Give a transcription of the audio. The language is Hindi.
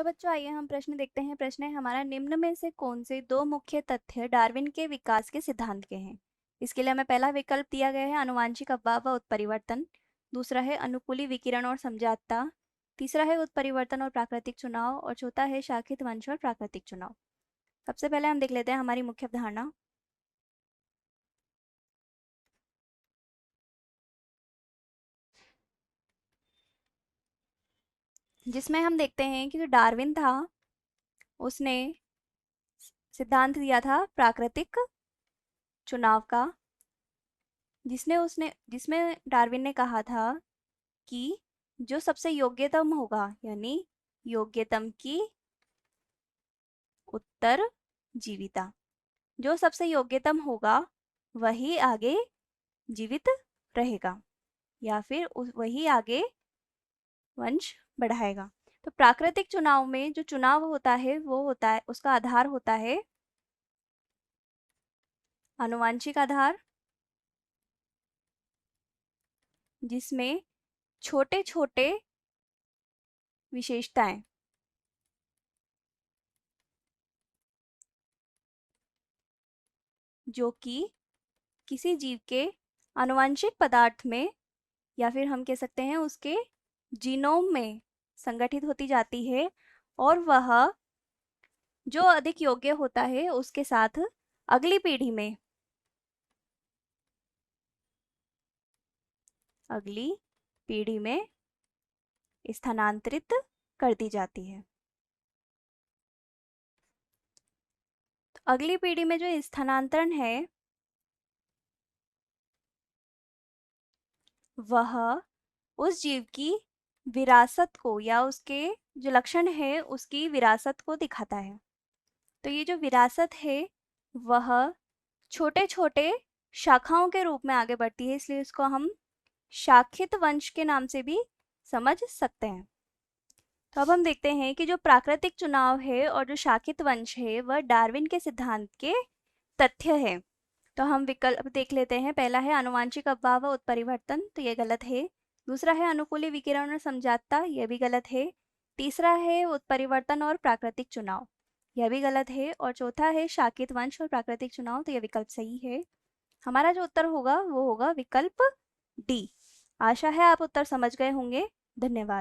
चलो बच्चों, आइए हम प्रश्न देखते हैं। प्रश्न है हमारा, निम्न में से कौन से दो मुख्य तथ्य डार्विन के विकास के सिद्धांत के हैं। इसके लिए हमें पहला विकल्प दिया गया है आनुवांशिक अफवाह व उत्परिवर्तन, दूसरा है अनुकूली विकिरण और समझाता, तीसरा है उत्परिवर्तन और प्राकृतिक चुनाव और चौथा है शाखित वंश और प्राकृतिक चुनाव। सबसे पहले हम देख लेते हैं हमारी मुख्य अवधारणा, जिसमें हम देखते हैं कि जो डार्विन था उसने सिद्धांत दिया था प्राकृतिक चुनाव का, जिसमें डार्विन ने कहा था कि जो सबसे योग्यतम होगा, यानी योग्यतम की उत्तर जीविता, जो सबसे योग्यतम होगा वही आगे जीवित रहेगा या फिर वही आगे वंश बढ़ाएगा। तो प्राकृतिक चुनाव में जो चुनाव होता है वो होता है, उसका आधार होता है आनुवांशिक आधार, जिसमें छोटे छोटे विशेषताएं जो कि किसी जीव के आनुवंशिक पदार्थ में या फिर हम कह सकते हैं उसके जीनोम में संगठित होती जाती है, और वह जो अधिक योग्य होता है उसके साथ अगली पीढ़ी में स्थानांतरित कर दी जाती है। तो अगली पीढ़ी में जो स्थानांतरण है वह उस जीव की विरासत को या उसके जो लक्षण है उसकी विरासत को दिखाता है। तो ये जो विरासत है वह छोटे छोटे शाखाओं के रूप में आगे बढ़ती है, इसलिए इसको हम शाखित वंश के नाम से भी समझ सकते हैं। तो अब हम देखते हैं कि जो प्राकृतिक चुनाव है और जो शाखित वंश है वह डार्विन के सिद्धांत के तथ्य है। तो हम विकल्प देख लेते हैं। पहला है आनुवांशिक अफवाह व उत्परिवर्तन, तो ये गलत है। दूसरा है अनुकूली विकिरण और समझाता, यह भी गलत है। तीसरा है उत्परिवर्तन और प्राकृतिक चुनाव, यह भी गलत है। और चौथा है शाकित वंश और प्राकृतिक चुनाव, तो यह विकल्प सही है। हमारा जो उत्तर होगा वो होगा विकल्प डी। आशा है आप उत्तर समझ गए होंगे। धन्यवाद।